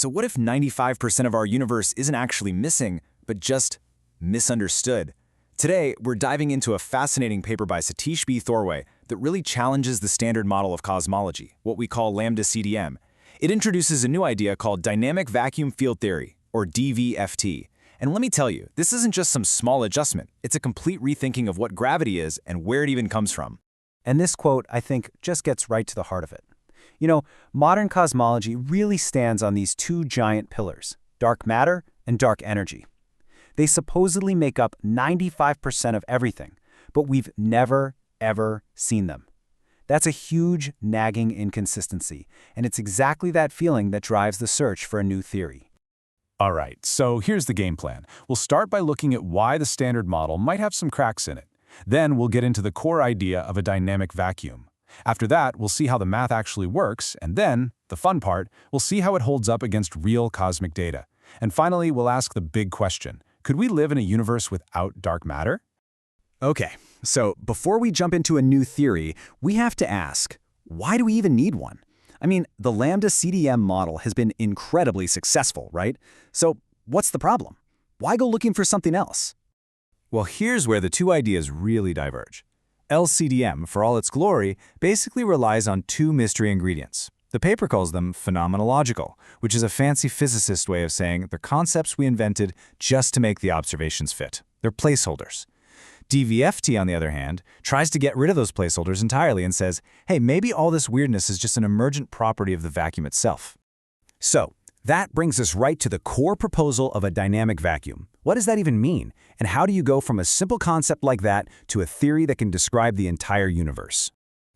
So what if 95% of our universe isn't actually missing, but just misunderstood? Today, we're diving into a fascinating paper by Satish B. Thorway that really challenges the standard model of cosmology, what we call ΛCDM. It introduces a new idea called dynamic vacuum field theory, or DVFT. And let me tell you, this isn't just some small adjustment. It's a complete rethinking of what gravity is and where it even comes from. And this quote, I think, just gets right to the heart of it. You know, modern cosmology really stands on these two giant pillars, dark matter and dark energy. They supposedly make up 95% of everything, but we've never, ever seen them. That's a huge, nagging inconsistency, and it's exactly that feeling that drives the search for a new theory. All right, so here's the game plan. We'll start by looking at why the standard model might have some cracks in it. Then we'll get into the core idea of a dynamic vacuum. After that, we'll see how the math actually works, and then, the fun part, we'll see how it holds up against real cosmic data. And finally, we'll ask the big question: could we live in a universe without dark matter? Okay, so before we jump into a new theory, we have to ask, why do we even need one? I mean, the ΛCDM model has been incredibly successful, right? So what's the problem? Why go looking for something else? Well, here's where the two ideas really diverge. ЛCDM, for all its glory, basically relies on two mystery ingredients. The paper calls them phenomenological, which is a fancy physicist way of saying they're concepts we invented just to make the observations fit. They're placeholders. DVFT, on the other hand, tries to get rid of those placeholders entirely and says, hey, maybe all this weirdness is just an emergent property of the vacuum itself. So, that brings us right to the core proposal of a dynamic vacuum. What does that even mean? And how do you go from a simple concept like that to a theory that can describe the entire universe?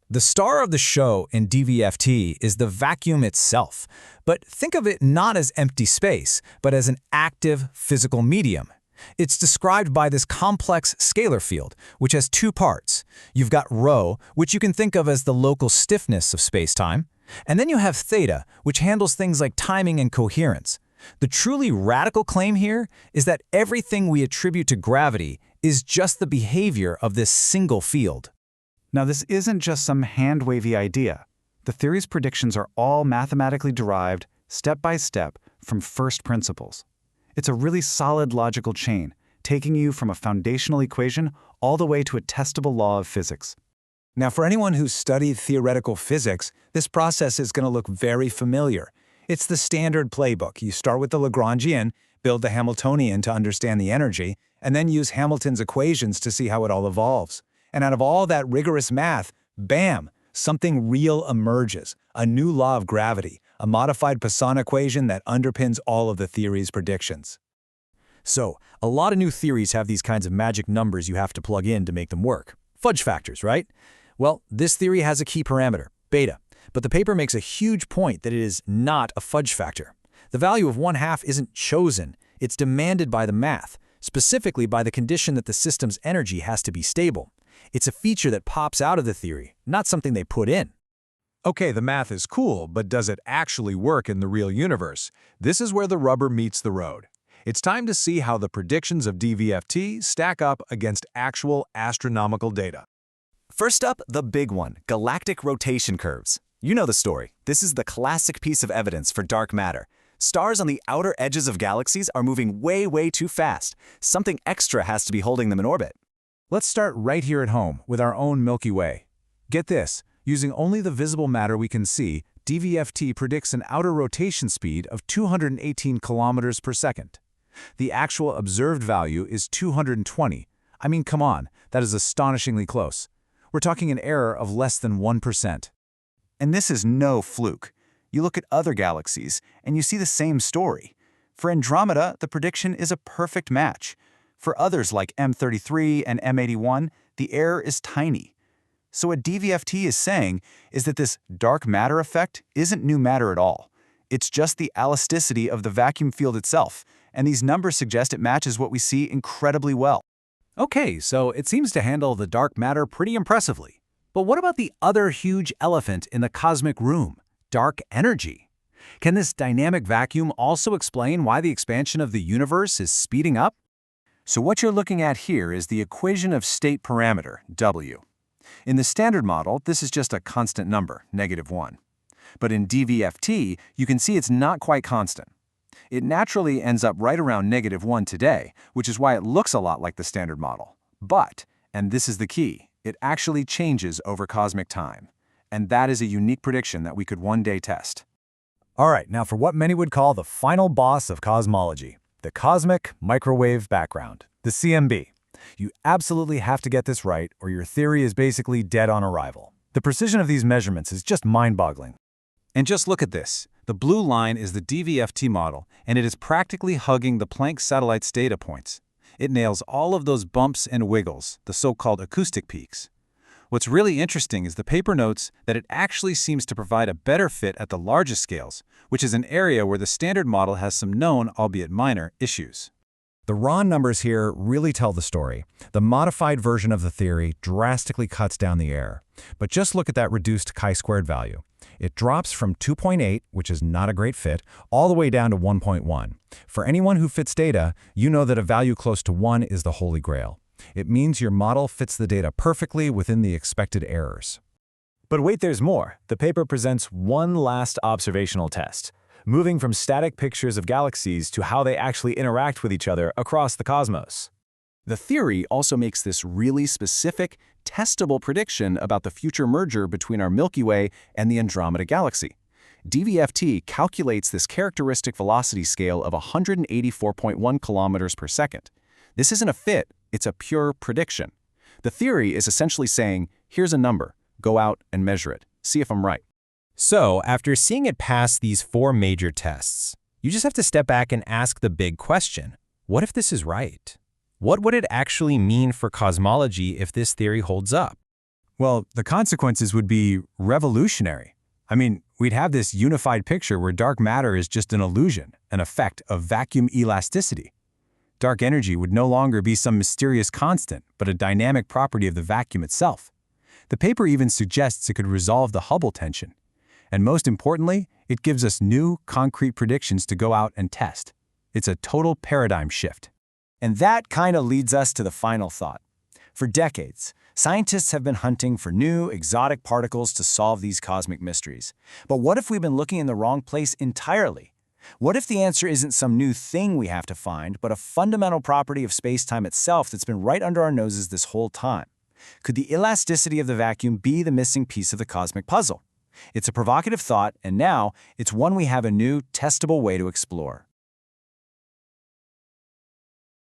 The star of the show in DVFT is the vacuum itself. But think of it not as empty space, but as an active physical medium. It's described by this complex scalar field, which has two parts. You've got ρ, which you can think of as the local stiffness of space-time, and then you have theta, which handles things like timing and coherence. The truly radical claim here is that everything we attribute to gravity is just the behavior of this single field. Now, this isn't just some hand-wavy idea. The theory's predictions are all mathematically derived, step by step, from first principles. It's a really solid logical chain, taking you from a foundational equation all the way to a testable law of physics. Now, for anyone who's studied theoretical physics, this process is going to look very familiar. It's the standard playbook. You start with the Lagrangian, build the Hamiltonian to understand the energy, and then use Hamilton's equations to see how it all evolves. And out of all that rigorous math, bam, something real emerges, a new law of gravity, a modified Poisson equation that underpins all of the theory's predictions. So, a lot of new theories have these kinds of magic numbers you have to plug in to make them work. Fudge factors, right? Well, this theory has a key parameter, beta, but the paper makes a huge point that it is not a fudge factor. The value of 1/2 isn't chosen, it's demanded by the math, specifically by the condition that the system's energy has to be stable. It's a feature that pops out of the theory, not something they put in. Okay, the math is cool, but does it actually work in the real universe? This is where the rubber meets the road. It's time to see how the predictions of DVFT stack up against actual astronomical data. First up, the big one, galactic rotation curves. You know the story. This is the classic piece of evidence for dark matter. Stars on the outer edges of galaxies are moving way, way too fast. Something extra has to be holding them in orbit. Let's start right here at home with our own Milky Way. Get this, using only the visible matter we can see, DVFT predicts an outer rotation speed of 218 kilometers per second. The actual observed value is 220. I mean, come on, that is astonishingly close. We're talking an error of less than 1%. And this is no fluke. You look at other galaxies, and you see the same story. For Andromeda, the prediction is a perfect match. For others like M33 and M81, the error is tiny. So what DVFT is saying is that this dark matter effect isn't new matter at all. It's just the elasticity of the vacuum field itself, and these numbers suggest it matches what we see incredibly well. Okay, so it seems to handle the dark matter pretty impressively. But what about the other huge elephant in the cosmic room, dark energy? Can this dynamic vacuum also explain why the expansion of the universe is speeding up? So what you're looking at here is the equation of state parameter, W. In the standard model, this is just a constant number, -1. But in DVFT, you can see it's not quite constant. It naturally ends up right around -1 today, which is why it looks a lot like the standard model. But, and this is the key, it actually changes over cosmic time. And that is a unique prediction that we could one day test. All right, now for what many would call the final boss of cosmology, the cosmic microwave background, the CMB. You absolutely have to get this right, or your theory is basically dead on arrival. The precision of these measurements is just mind-boggling. And just look at this. The blue line is the DVFT model, and it is practically hugging the Planck satellite's data points. It nails all of those bumps and wiggles, the so-called acoustic peaks. What's really interesting is the paper notes that it actually seems to provide a better fit at the largest scales, which is an area where the standard model has some known, albeit minor, issues. The raw numbers here really tell the story. The modified version of the theory drastically cuts down the error. But just look at that reduced chi-squared value. It drops from 2.8, which is not a great fit, all the way down to 1.1. For anyone who fits data, you know that a value close to 1 is the holy grail. It means your model fits the data perfectly within the expected errors. But wait, there's more. The paper presents one last observational test, moving from static pictures of galaxies to how they actually interact with each other across the cosmos. The theory also makes this really specific, testable prediction about the future merger between our Milky Way and the Andromeda Galaxy. DVFT calculates this characteristic velocity scale of 184.1 kilometers per second. This isn't a fit, it's a pure prediction. The theory is essentially saying, here's a number, go out and measure it, see if I'm right. So, after seeing it pass these 4 major tests, you just have to step back and ask the big question. What if this is right? What would it actually mean for cosmology if this theory holds up? Well, the consequences would be revolutionary. I mean, we'd have this unified picture where dark matter is just an illusion, an effect of vacuum elasticity. Dark energy would no longer be some mysterious constant, but a dynamic property of the vacuum itself. The paper even suggests it could resolve the Hubble tension. And most importantly, it gives us new, concrete predictions to go out and test. It's a total paradigm shift. And that kind of leads us to the final thought. For decades, scientists have been hunting for new, exotic particles to solve these cosmic mysteries. But what if we've been looking in the wrong place entirely? What if the answer isn't some new thing we have to find, but a fundamental property of space-time itself that's been right under our noses this whole time? Could the elasticity of the vacuum be the missing piece of the cosmic puzzle? It's a provocative thought, and now it's one we have a new, testable way to explore.